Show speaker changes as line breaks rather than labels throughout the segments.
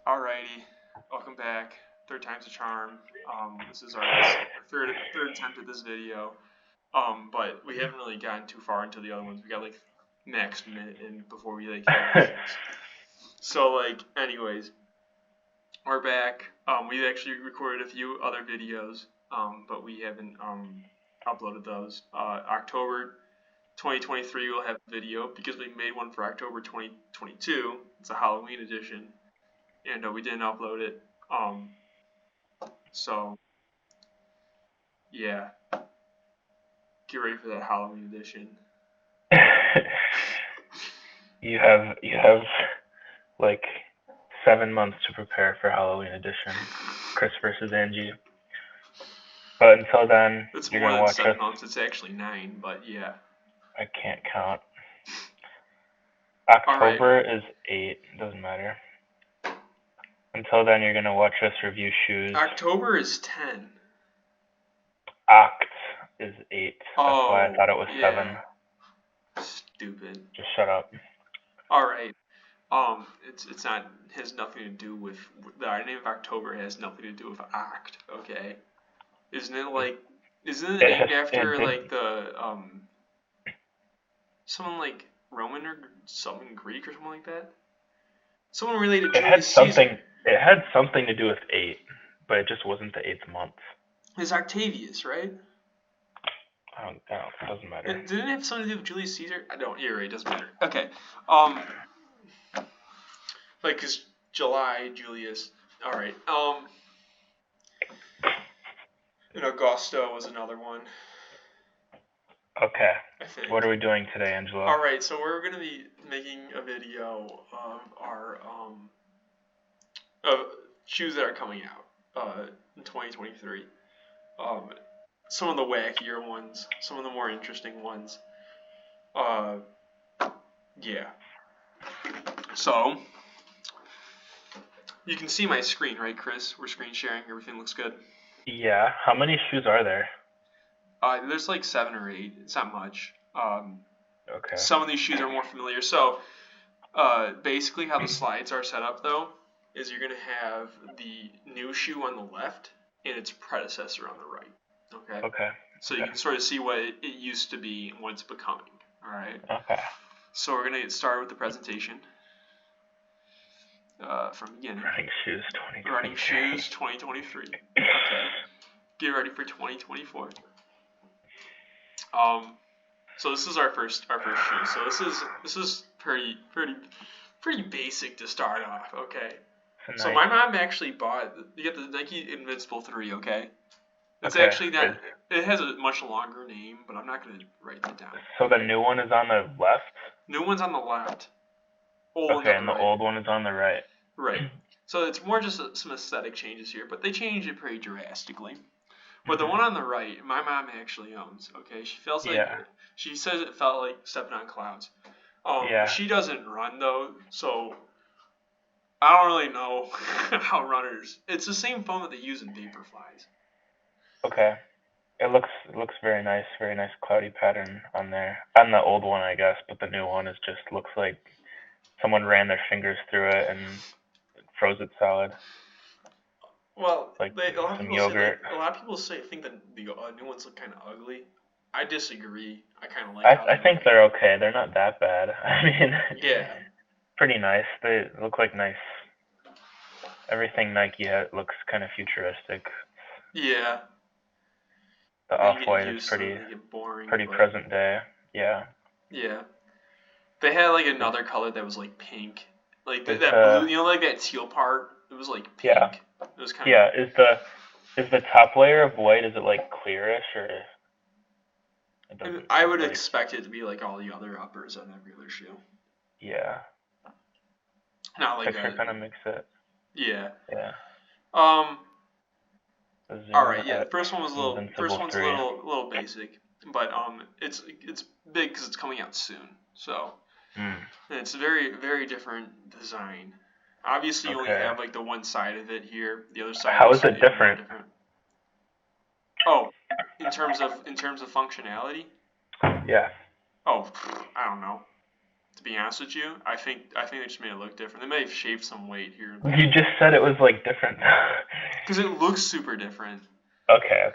Alrighty, welcome back. Third time's a charm. This is our third attempt at this video. But we haven't really gotten too far into the other ones. We got like max minute in before we like have issues. So anyways, we're back. We actually recorded a few other videos, but we haven't uploaded those. October 2023 we'll have a video because we made one for October 2022. It's a Halloween edition. And we didn't upload it. So yeah, get ready for that Halloween edition.
You have like 7 months to prepare for Halloween edition, Chris versus Angie. But until then,
It's
you're
more
gonna
than
watch
7
us.
months. It's actually 9, but yeah.
I can't count.
All right.
October is 8. Doesn't matter. Until then, you're gonna watch us review shoes.
October is 10.
Oct is 8. That's
Oh,
why I thought it was
yeah.
7.
Stupid.
Just shut up.
All right. It's not has nothing to do with the name of October has nothing to do with Oct. Okay. Isn't it named after like the someone like Roman or something Greek or something like that? Someone related to Julius Caesar.
It had something to do with 8, but it just wasn't the 8th month.
It's Octavius, right?
It doesn't matter.
Didn't it have something to do with Julius Caesar? I don't. You're right. It doesn't matter. Okay. Cause July, Julius. All right. And Augusto was another one.
Okay.
I think.
What are we doing today, Angelo?
All right. So we're gonna be making a video of our of shoes that are coming out in 2023. Some of the wackier ones, some of the more interesting ones. Yeah. So you can see my screen, right, Chris? We're screen sharing. Everything looks good.
Yeah. How many shoes are there?
There's like 7 or 8. It's not much.
Okay.
Some of these shoes are more familiar. So, basically, how the slides are set up, though, is you're gonna have the new shoe on the left and its predecessor on the right. Okay.
Okay.
So you can sort of see what it used to be and what it's becoming. All right.
Okay.
So we're gonna get started with the presentation. From beginning.
Running shoes 2023.
Running shoes 2023. Okay. Get ready for 2024. So this is our first shoe. So this is pretty basic to start off. Okay. Nice. So my mom actually bought. You get the Nike Invincible 3. Okay. It's actually not. It has a much longer name, but I'm not gonna write that down.
So the new one is on the left.
New one's on the left.
Okay, and the old one is on the right.
Right. So it's more just some aesthetic changes here, but they changed it pretty drastically. But the one on the right, my mom actually owns. Okay, she feels like she says it felt like stepping on clouds. She doesn't run though, so I don't really know how runners. It's the same foam that they use in Vaporflies.
Okay, it looks very nice cloudy pattern on there. On the old one, I guess, but the new one is just looks like someone ran their fingers through it and froze it solid.
Well,
like
a lot of people think that the new ones look kind of ugly. I disagree. I kind of like.
I think they're okay. They're not that bad. I mean,
yeah,
pretty nice. They look like nice. Everything Nike has looks kind of futuristic.
Yeah.
The off-white is pretty present day. Yeah.
Yeah. They had like another color that was like pink, like that blue. You know, like that teal part. It was like pink.
Yeah.
It was kind
of. Yeah. Is the top layer of white? Is it like clearish or?
I would expect it to be like all the other uppers on every other shoe.
Yeah.
Not like
picture kind of makes it.
Yeah.
Yeah.
All right. Yeah. The first one was a little basic, but it's big because it's coming out soon. So. And it's a very different design. Obviously, you only have like the one side of it here. The other side.
How is it different?
Oh, in terms of functionality.
Yeah.
Oh, I don't know. To be honest with you, I think they just made it look different. They may have shaved some weight here and
You
there.
just said it was like different.
Because it looks super different.
Okay.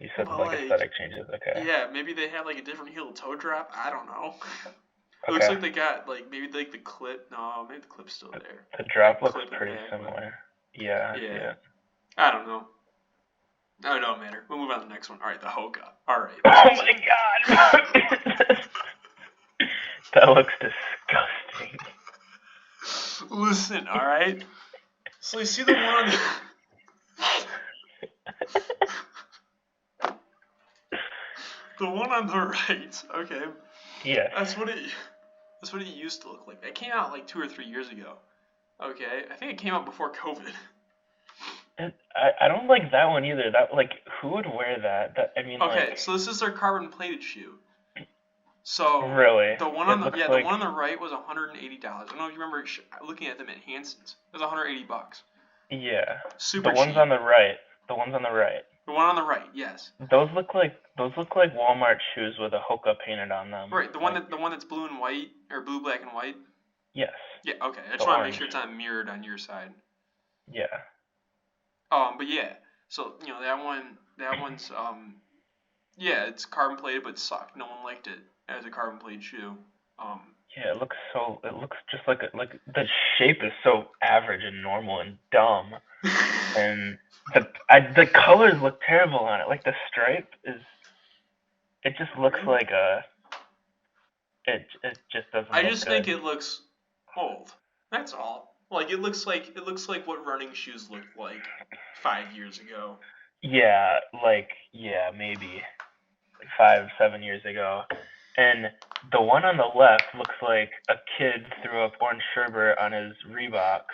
You said
But
like
like,
aesthetic changes. Okay.
yeah, maybe they have like a different heel toe drop. I don't know. It looks
Okay.
like they got like maybe like the clip. No, maybe the clip's still there.
The drop
Like,
looks
clip it
pretty
back,
similar. Yeah.
Yeah. I don't know. No, it don't matter. We'll move on to the next one. All right, the Hoka. All right.
Oh my god. That looks disgusting.
Listen, all right. So you see the one on the one on the right. Okay.
Yeah.
That's what it used to look like. It came out like 2 or 3 years ago. Okay. I think it came out before COVID.
I don't like that one either. That like who would wear that? I mean
Okay,
like
so this is their carbon plated shoe. So
really.
the one
It
on the
looks
the
like
one on the right was $180. I don't know if you remember looking at them at Hanson's. It was $180.
yeah.
Super
The ones
cheap.
on the right. The ones on the right.
The one on the right, yes.
Those look like Walmart shoes with a Hoka painted on them.
Right, the one that's blue and white or blue, black, and white.
Yes.
Yeah, okay. I
The
just want to make
orange.
sure it's not mirrored on your side.
Yeah.
But yeah. So that one's yeah, it's carbon plated, but it sucked. No one liked it as a carbon plated shoe.
Yeah, it looks just like the shape is so average and normal and dumb, and the colors look terrible on it. Like the stripe it just looks like it just doesn't
I
look
just
good.
think it looks old. That's all. Like it looks like what running shoes looked like 5 years ago.
Yeah, maybe like 5-7 years ago, and the one on the left looks like a kid threw up orange sherbet on his Reeboks.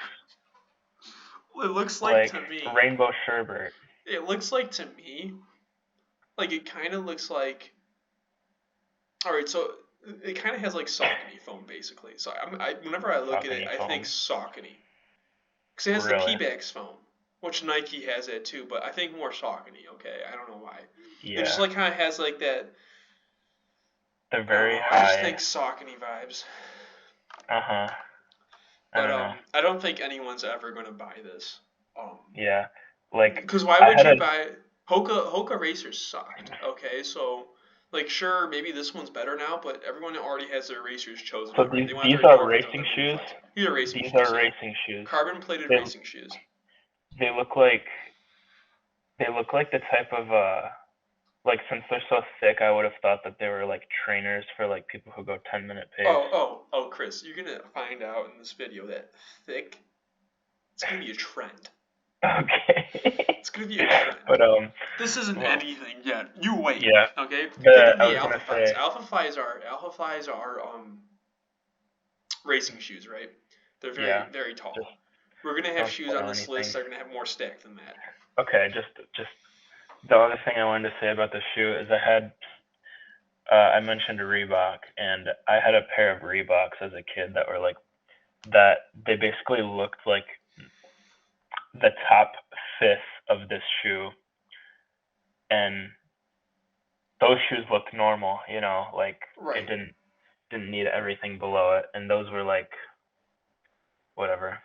It looks like to me.
Rainbow sherbet.
It looks like to me. Like it kind of looks like. All right, so it kind of has like Saucony foam basically. So whenever I look at it, I think Saucony. Because it has the P-Bax foam, which Nike has it too, but I think more Saucony. Okay, I don't know why.
Yeah.
It just like kind of has like that.
They're very high.
I just think Saucony vibes. But I don't think anyone's ever gonna buy this.
Yeah, like.
Because why would you buy Hoka racers sucked? Okay, so. Like, sure, maybe this one's better now, but everyone already has their racers chosen.
So these are racing shoes?
These are racing shoes.
These are racing shoes.
Carbon-plated racing shoes.
They look like the type of, like, since they're so thick, I would have thought that they were, like, trainers for, like, people who go 10-minute pace.
Oh, Chris, you're going to find out in this video that thick, it's going to be a trend.
Okay.
It's going to be a trend.
But,
this isn't anything yet. You wait.
Yeah.
Okay?
Alpha
Flies. Alpha Flies are racing shoes, right? They're very tall. We're going to have shoes on this list that are going to have more stack than that.
Okay, just the other thing I wanted to say about the shoe is I mentioned a Reebok, and I had a pair of Reeboks as a kid that were like that. They basically looked like the top fifth of this shoe, and those shoes looked normal, like
right.
It didn't need everything below it, and those were like whatever.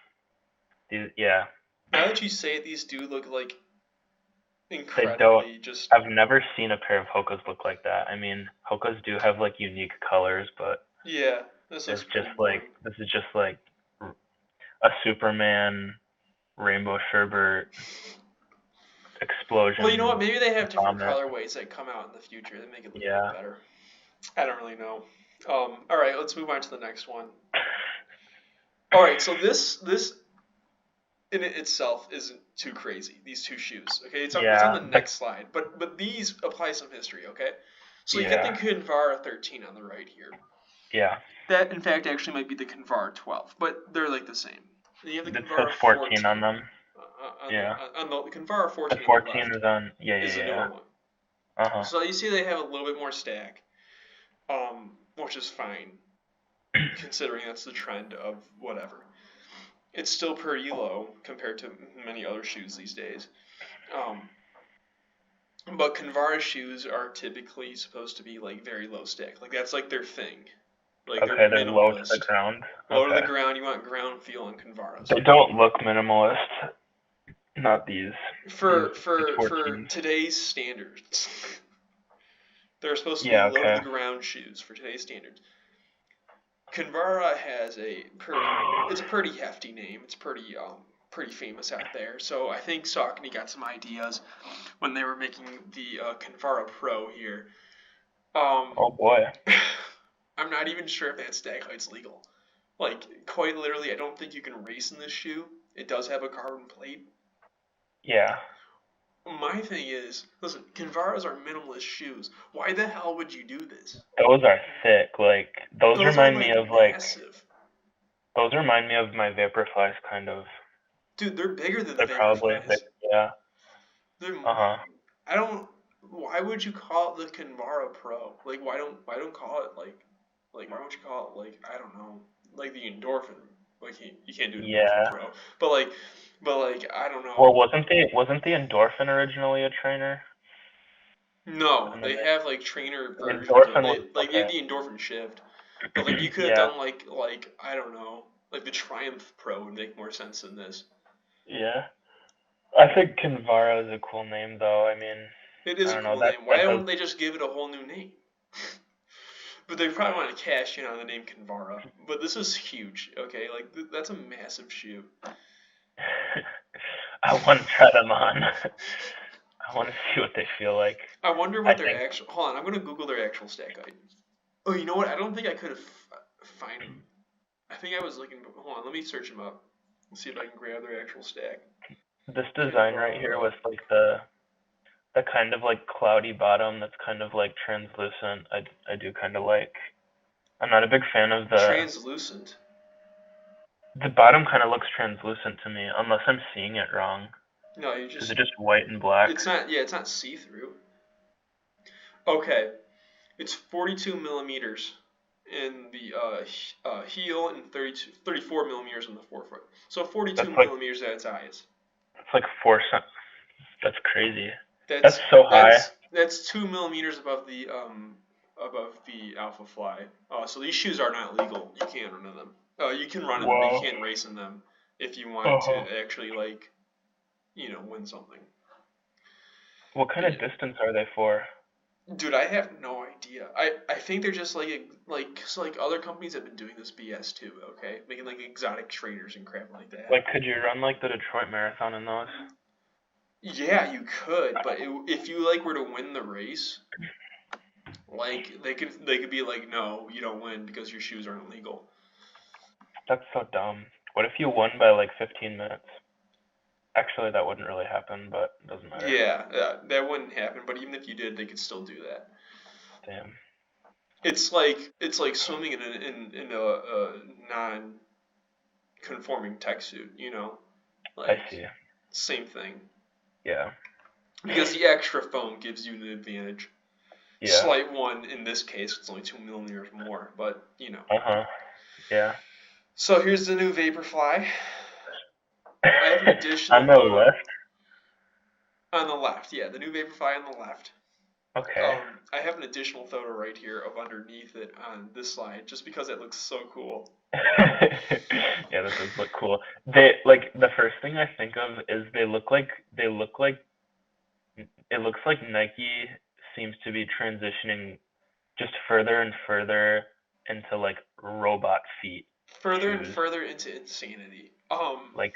Yeah.
Now that you say it, these do look like incredibly
I've never seen a pair of Hokas look like that. I mean, Hokas do have like unique colors, but
yeah, this is just
like a Superman rainbow sherbet explosion.
Well, you know what? Maybe they have different colorways that come out in the future that make it look better. I don't really know. All right, let's move on to the next one. All right, so this in it itself isn't too crazy. These two shoes, okay? It's on the next slide, but these apply some history, okay? So you get the Kinvara 13 on the right here.
Yeah.
That in fact actually might be the Kinvara 12, but they're like the same. And you have the Kinvara
14 on them.
On the Kinvara 14.
The 14 is on.
Is the newer one. So you see they have a little bit more stack, which is fine, considering that's the trend of whatever. It's still pretty low compared to many other shoes these days. But Kinvara shoes are typically supposed to be like very low stack. Like that's like their thing. Like they're
Okay, they're low to the
minimalist.
ground.
Low to the
Okay.
ground, you want ground feel on Convaras.
They don't look minimalist. Not these.
For
These
for for
14s.
today's standards, they're supposed to be
Yeah,
low to
okay.
the ground shoes for today's standards. Convara has it's a pretty hefty name. It's pretty famous out there. So I think Saucony got some ideas when they were making the Convara Pro here.
Oh boy.
I'm not even sure if that stack height's legal. Like, quite literally, I don't think you can race in this shoe. It does have a carbon plate.
Yeah.
My thing is, listen, Convaras are minimalist shoes. Why the hell would you do this?
Those are thick. Like those
Those are
remind me
like
of
massive.
those remind me of my Vaporflies kind of.
Dude, they're bigger than the
They're probably
Vaporflies.
yeah.
They're,
Uh-huh.
I don't. Why would you call it the Convara Pro? Like, why don't call it like why don't you call it like I don't know, like the Endorphin? Like you can't do an Endorphin
Yeah.
Pro, but like I don't
Well,
know.
wasn't the Endorphin originally a trainer?
No,
And then
they have like trainer
the
versions of
Endorphin was
it. Like they
okay.
have the Endorphin Shift, but like you could have
Yeah.
done like I don't know, like the Triumph Pro would make more sense than this.
Yeah. I think Kinvara is a cool name though. I mean,
It
I
is a
don't know,
cool
that
name. Why
does
don't they just give it a whole new name? But they probably want to cash in on the name Kinvara. But this is huge, okay? Like that's a massive shoe.
I want to try them on. I want to see what they feel like.
I wonder
I
what their
think
actual. Hold on, I'm gonna Google their actual stack height. Oh, you know what? I don't think I could have find them. I think I was looking. Hold on, let me search them up. Let's see if I can grab their actual stack.
this design right here
Kinvara.
with like the kind of like cloudy bottom that's kind of like translucent. I do kind of like. I'm not a big fan of
Translucent.
the bottom kind of looks translucent to me unless I'm seeing it wrong.
No, you
Is
just.
it just white and black?
It's not. Yeah, it's not see through. Okay, it's 42 millimeters in the heel and 34 millimeters in the forefoot. So 42
That's like
millimeters at its highest.
it's like 4 cent. That's crazy. That's
That's
so high.
that's 2 millimeters above the Alpha Fly. So these shoes are not legal. You can't run in them. You can run in them, but you
Wow.
can't race in them if you want to
Uh-huh.
actually win something.
What kind of
Yeah.
distance are they for?
Dude, I have no idea. I think they're just cause like other companies have been doing this BS too. Okay, making like exotic trainers and crap like that.
Like, could you run like the Detroit Marathon in those?
Yeah, you could, but if you were to win the race, like they could be like, no, you don't win because your shoes aren't legal.
That's so dumb. What if you won by like 15 minutes? Actually, that wouldn't really happen, but it doesn't matter.
Yeah, that wouldn't happen. But even if you did, they could still do that.
Damn.
It's like swimming in a non-conforming tech suit.
I
Like
see.
same thing.
Yeah.
Because the extra foam gives you an advantage.
Yeah.
Slight one in this case, it's only 2 millimeters more, but
Uh-huh. Yeah.
So here's the new Vaporfly. I have an additional
On the
photo
left?
on the left. Yeah, the new Vaporfly on the left.
Okay.
I have an additional photo right here of underneath it on this slide, just because it looks so cool.
Yeah, that does look cool. They like the first thing I think of is they look like it looks like Nike seems to be transitioning just further and further into like robot feet
Further and
shoes.
further into insanity.
Like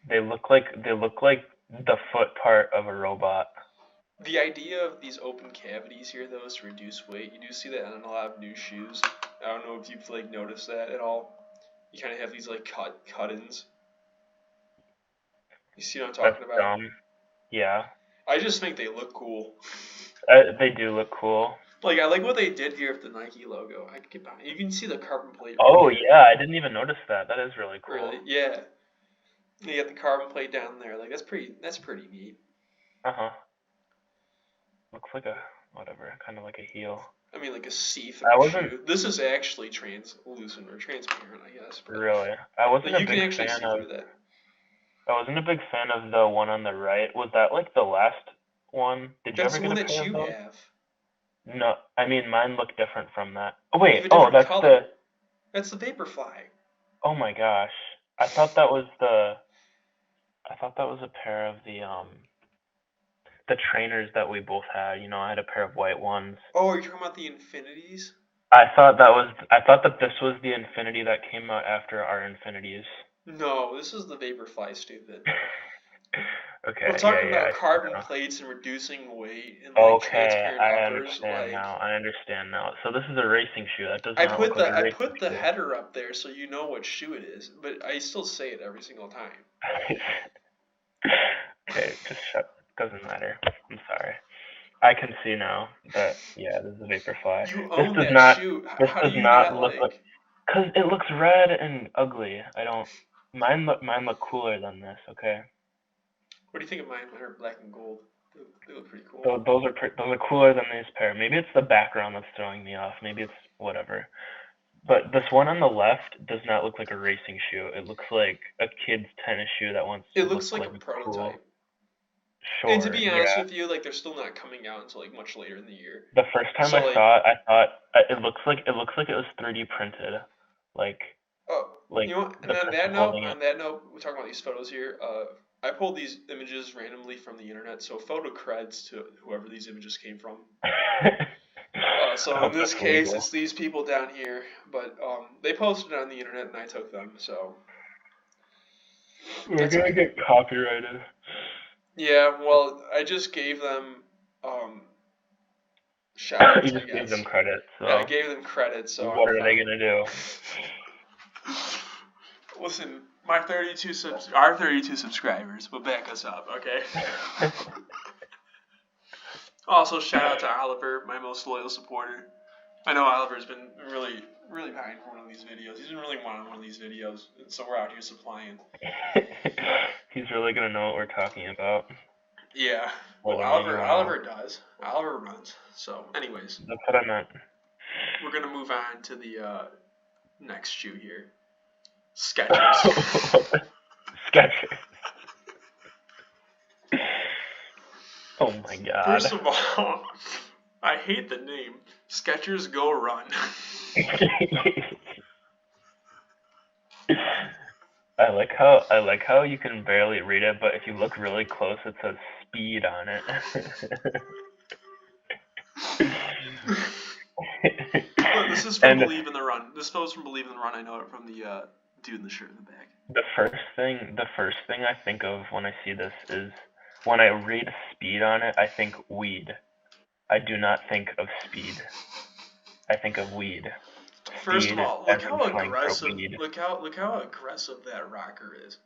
they look like the foot part of a robot.
The idea of these open cavities here, though, is to reduce weight. You do see that on a lot of new shoes. I don't know if you've noticed that at all. You kind of have these cut-ins. You see what I'm
That's
talking about?
dumb. Yeah.
I just think they look cool.
They do look cool.
Like I like what they did here with the Nike logo. I could get behind. You can see the carbon plate.
Oh
right here.
yeah, I didn't even notice that. That is really cool.
Really? Yeah. You got the carbon plate down there. Like that's pretty neat.
Uh-huh. Looks like a whatever, kind of like a heel.
I mean, like a
I
see-through
wasn't
shoe. This is actually translucent or transparent, I guess. But
really. I wasn't
like
a
you can
big
actually
fan
see
of.
through that.
I wasn't a big fan of the one on the right. Was that like the last one? Did you
That's
ever
the
get
one
a
that
pair of
you
those?
have.
No, I mean mine looked different from that. Oh
You
wait,
have a
oh
different
that's the
color. That's the Vaporfly.
Oh my gosh. I thought that was the I thought that was a pair of the trainers that we both had. You know, I had a pair of white ones.
Oh, you're talking about the Infinities?
I thought that this was the Infinity that came out after our Infinities.
No, this is the Vaporfly, stupid. We're
Okay,
talking
yeah,
about
I see
carbon
now.
plates and reducing weight and like
Okay,
transparent
I
uppers.
understand
Like
now. I understand now. So this is a racing shoe. That does
I
not look
put
like
the
a
I
racing
put the
shoe.
header up there so you know what shoe it is, but I still say it every single time.
Okay, just shut. Doesn't matter. I'm sorry. I can see now that yeah, this is a Vaporfly.
You
This
own
does
that
not.
shoe.
This
How do
does
you
not
not
look like.
like?
Cause it looks red and ugly. I don't. Mine look cooler than this. Okay.
What do you think of mine? Mine are black and gold. They look pretty cool.
So those are cooler than this pair. Maybe it's the background that's throwing me off. Maybe it's whatever. But this one on the left does not look like a racing shoe. It looks like a kid's tennis shoe that once
It looks
looked
like a
like a cool.
prototype. And to
Sure,
be honest
yeah.
with you, like they're still not coming out until like much later in the year.
The first time
So
I
like,
saw it, I thought it looks like it was 3D printed, like
oh,
like
you know what? And
the person holding it.
on that note, we're talking about these photos here. I pulled these images randomly from the internet, so photo creds to whoever these images came from.
I
So in
hope
this
that's
case,
legal.
it's these people down here, but they posted it on the internet and I took them, so
We're
that's
gonna
okay.
get copyrighted.
Yeah, well, I just gave them shout
You
outs, I
just gave them
guess.
credit,
Yeah, I
so
gave them credit, so I'm
what are they
fine.
gonna do?
Listen, our 32 subscribers will back us up, okay? Also, shout out to Oliver, my most loyal supporter. I know Oliver's been really, really behind for one of these videos. He's been really wanting one of these videos, and so we're out here supplying.
He's really gonna know what we're talking about
Yeah,
more
well,
than we will know.
Oliver does. Oliver runs. So, anyways,
That's what I meant.
we're gonna move on to the next shoe here. Skechers.
Sketchers. Oh my
First
god.
of all, I hate the name. Skechers Go Run.
I like how you can barely read it, but if you look really close, it says speed on it.
Look, this is from
And
Believe in the Run. This photo's from Believe in the Run. I know it from the dude in the shirt in the back.
the first thing I think of when I see this is when I read speed on it, I think weed. I do not think of speed. I think of weed.
First of
Speed
all,
as in slang for weed.
look how aggressive that rocker is.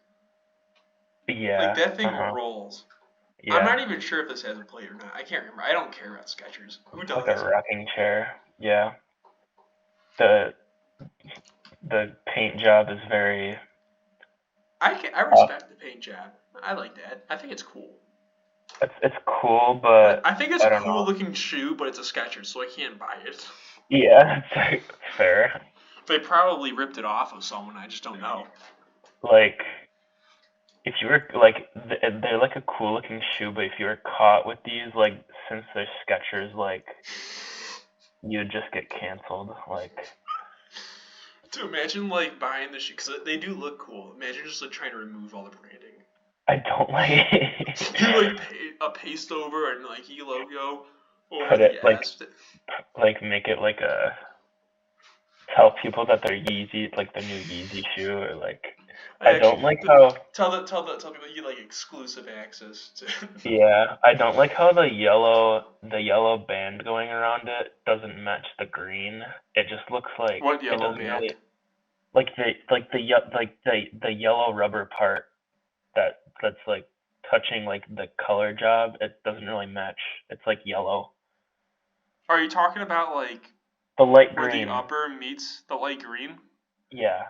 Like
Yeah.
that thing
Uh-huh.
rolls. I'm
Yeah.
not even sure if this has a plate or not. I can't remember. I don't care about Skechers. Who
It's like a
does?
rocking chair. Yeah. The the paint job is very
I
off.
respect the paint job. I like that. I think it's cool.
It's cool,
But
but
I think it's a
I don't
cool
know.
looking shoe, but it's a Skechers, so I can't buy it.
Yeah, it's like fair.
They probably ripped it off of someone. I just don't know.
Like if you were like they're like a cool looking shoe, but if you were caught with these, like since they're Skechers, like you'd just get canceled. Like
To imagine like buying the shoe because they do look cool. Imagine just like trying to remove all the branding.
I don't
Do
like
like a paste over a Nike logo over
put it
the
like
S.
make it like a tell people that they're Yeezy, like the new Yeezy shoe, or like
I
I
actually
don't like how
tell people you get like exclusive access to.
yeah, I don't like how the yellow band going around it doesn't match the green. It just looks like
What
it
yellow
doesn't
band?
really like the yellow rubber part that's like touching like the color job. It doesn't really match. It's like yellow.
Are you talking about like
The light
where the
green,
upper meets the light green?
yeah,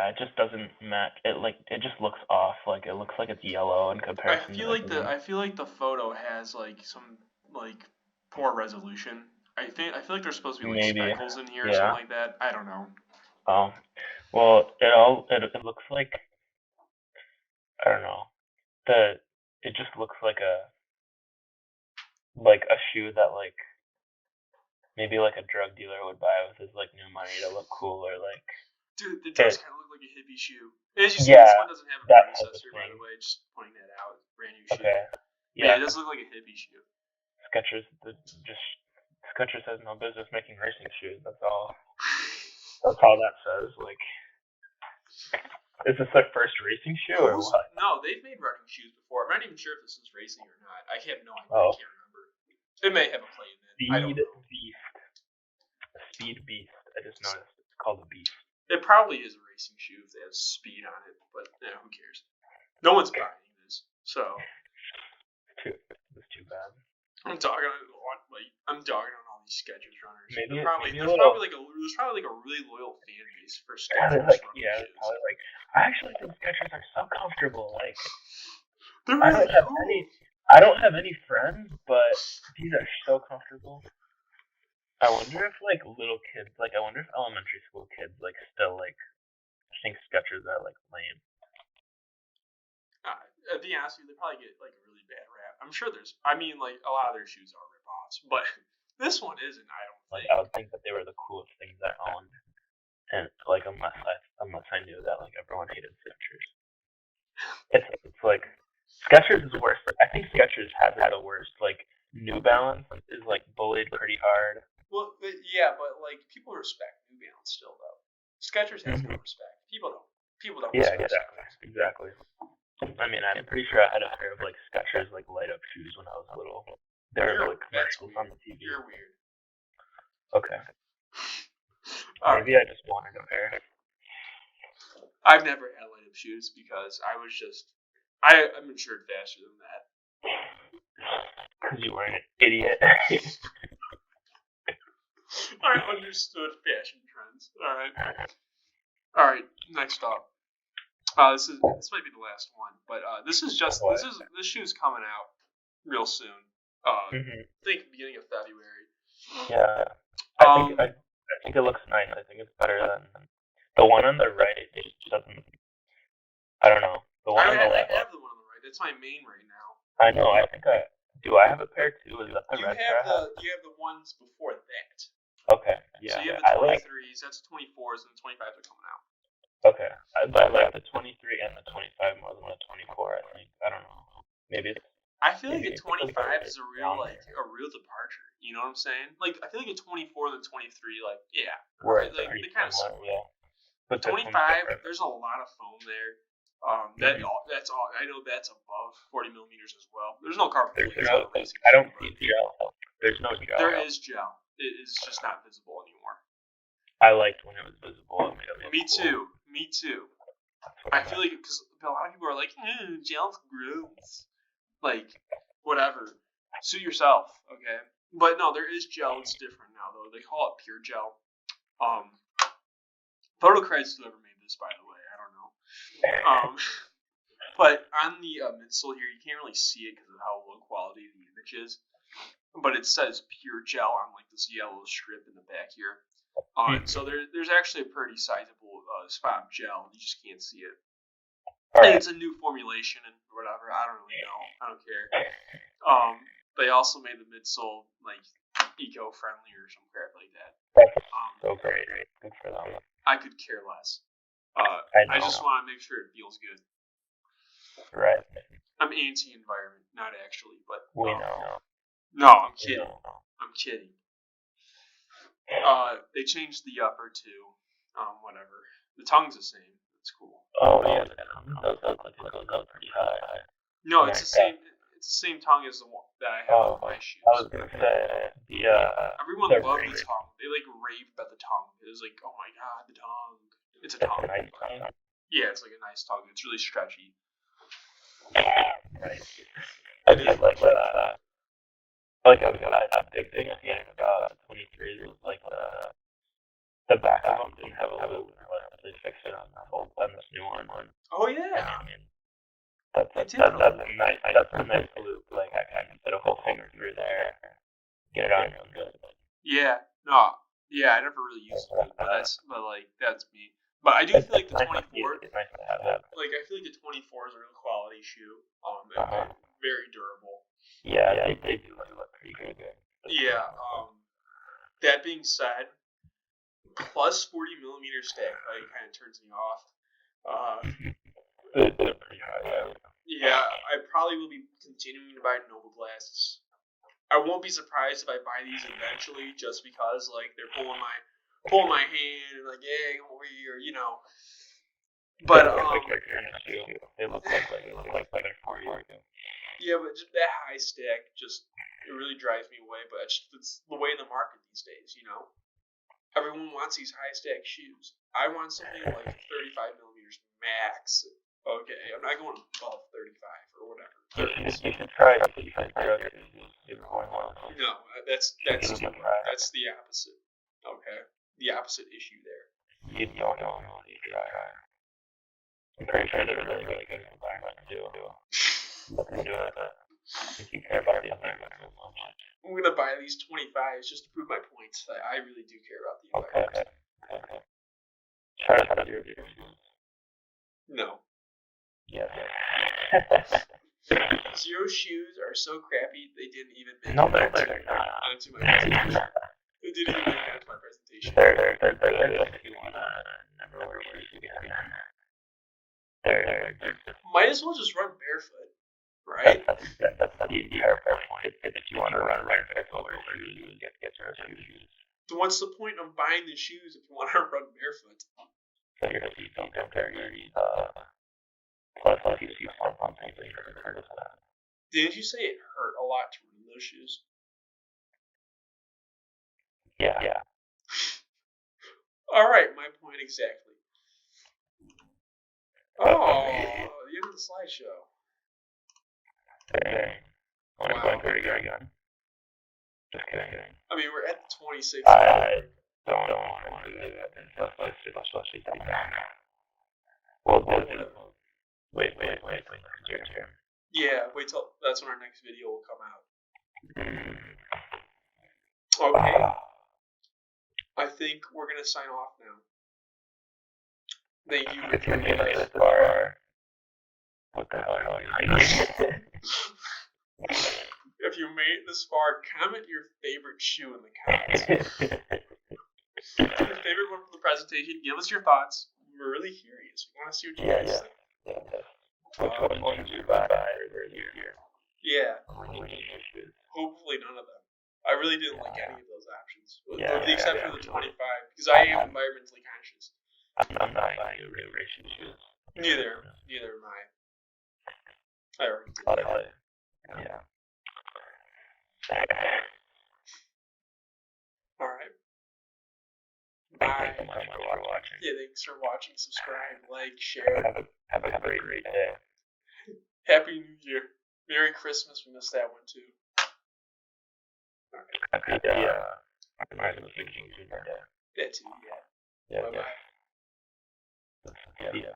it just doesn't match. It just looks off. Like it looks like it's yellow in comparison to the green.
I feel like the photo has like some like poor resolution. I feel like there's supposed to be like
Maybe,
speckles in here or something
yeah.
like that. I don't know.
Well, it looks like I don't know. The it just looks like a shoe that like maybe like a drug dealer would buy with his like new money to look cool or like
Dude, it does kind of look like a hippie shoe. As you see, this one doesn't have a predecessor, by the way. Just pointing that out. Brand new shoe.
Okay.
Yeah, it does look like a hippie shoe.
Skechers has no business making racing shoes. That's all. That's all that says. Like, is this their first racing shoe or what?
No, they've made running shoes before. I'm not even sure if this is racing or not. I have no idea. I can't remember. It may have a play in it.
Speed Beast. I just noticed it's called a Beast.
It probably is a racing shoe if they have speed on it, but who cares? No one's buying this, so.
It's too bad.
I'm dogging on all these Skechers runners.
There's
probably like a really loyal fan base for Skechers running shoes.
Probably like, I actually think Skechers are so comfortable. Like,
they're really
I don't have any friends, but these are so comfortable. I wonder if like little kids, like I wonder if elementary school kids like still like think Skechers are like lame.
To be honest with you, they probably get like a really bad rap. I'm sure like a lot of their shoes are rip-offs, but this one isn't. I don't think.
Like I would think that they were the coolest things I owned, and like unless I knew that like everyone hated Skechers. It's like Skechers is worse. I think Skechers has had a worse. Like New Balance is like bullied pretty hard.
Well, yeah, but like people respect New Balance still though. Skechers has no respect. People don't.
Yeah, exactly. I mean, I'm pretty sure I had a pair of like Skechers like light up shoes when I was little. They were like commercials on the TV.
You're weird.
Okay. Maybe I just wanted a pair.
I've never had light up shoes because I matured faster than that.
Because you were an idiot.
I understood fashion trends. All right. Next up. This might be the last one, but this shoe's coming out real soon. I think beginning of February.
Yeah. I think it looks nice. I think it's better than the one on the right. It just doesn't. I don't know. The one on the left.
I have the one on the right. That's my main right now.
I know. I think do. I have a pair too. Is that the red pair?
You have the ones before that.
Okay. Yeah.
So you have the 23s. That's 24s, and the 25s are coming out.
Okay. I like the 23 and the 25 more than the 24. I think. I don't know. Maybe it's.
I feel like the 25 is a real departure. You know what I'm saying? Like I feel like a 24 and the 23, like
right.
They kind of similar.
Yeah.
But 25, there's a lot of foam there. That's all. I know that's above 40 millimeters as well. There's no carbon.
I don't see gel. There's no gel.
There is gel. It is just not visible anymore.
I liked when it was visible.
Me too. I feel like because a lot of people are like, gel's gross. Like, whatever. Suit yourself, okay? But no, there is gel. It's different now, though. They call it pure gel. Photocred's whoever made this, by the way. I don't know. But on the midsole here, you can't really see it because of how low quality the image is. But it says pure gel on like this yellow strip in the back here. So there's actually a pretty sizable spot of gel. You just can't see it. And it's a new formulation and whatever. I don't really know. I don't care. They also made the midsole like eco-friendly or some crap like that.
So great. Good for them.
I could care less. I just want to make sure it feels good.
Right.
I'm anti-environment, not actually, but
we know.
No, I'm kidding. I'm kidding. They changed the upper too. Whatever. The tongue's the same. It's cool.
Oh yeah, the tongue does look like it goes up pretty high.
No, it's the same. It's the same tongue as the one that I have on my shoes.
I was gonna say
everyone loved the tongue. They like raved about the tongue. It was like, oh my god, the tongue. It's a tongue.
Nice tongue.
Yeah, it's like a nice tongue. It's really stretchy.
Right. I do like that. Like a big thing I think about the 23 was like the back of them didn't have a loop. They fixed it on this new one.
Oh yeah.
I mean, that's a nice loop. Like I can fit a whole finger through there, get it on real good.
Yeah. No. Yeah, I never really used it, but that's me. But I do feel like the 24.
It's nice to have that.
Like I feel like the 24 is a real quality shoe. Very durable.
Yeah, they do look pretty good.
Yeah. That being said, plus 40mm stack height kind of turns me off.
They're pretty high.
Yeah, I probably will be continuing to buy Noble Blasts. I won't be surprised if I buy these eventually, just because like they're pulling my hand and like, yeah, come over here, you know. But
they look like they're for you.
Yeah, but just that high stack it really drives me away. But it's the way of the market these days, you know. Everyone wants these high stack shoes. I want something like 35mm max. Okay, I'm not going above 35 or whatever.
You should try it.
No, that's the opposite. Okay, the opposite issue there.
You don't know. I'm pretty sure they're really good environment too. Nothing to do with it. If you care about the environment so much.
I'm gonna buy these 25s just to prove my point that I really do care about the environment.
Okay. Try to do it.
No.
Yeah.
Zero shoes are so crappy they didn't even make
No,
it
they're
onto my presentation. They didn't even make it onto my presentation.
They're good if you wanna never wear shoes again. They're
might as well just run barefoot, right?
That's the entire point. If you want to run barefoot, wear shoes, get your shoes.
So what's the point of buying the shoes if you want to run barefoot?
So your feet don't get dirty. Plus you see more pumping, so you're heard of that.
Didn't you say it hurt a lot to run those shoes?
Yeah.
All right, my point exactly. Oh, the end of the slideshow.
Okay. Wow. Very good. Just kidding.
I mean, we're at the 26th.
I don't want to do that. Let's just come down. Well, wait.
Yeah, wait till that's when our next video will come out. Okay. I think we're gonna sign off now. Thank you for joining us.
What the hell are you
If you made it this far, comment your favorite shoe in the comments. Your favorite one from the presentation. Give us your thoughts. We're really curious. We want to see what you guys think.
Which one would you buy over here?
Yeah. Hopefully none of them. I really didn't like any of those options. With the exception of the 25, because I am environmentally conscious.
I'm not buying new racing shoes.
Neither am I. I already did.
Yeah.
Alright. Bye.
Thanks so much for watching.
Yeah, thanks for watching. Subscribe, like, share.
Have a great day.
Happy New Year. Merry Christmas. We missed that one too.
Alright. That too, yeah.
Bye-bye.
Yeah.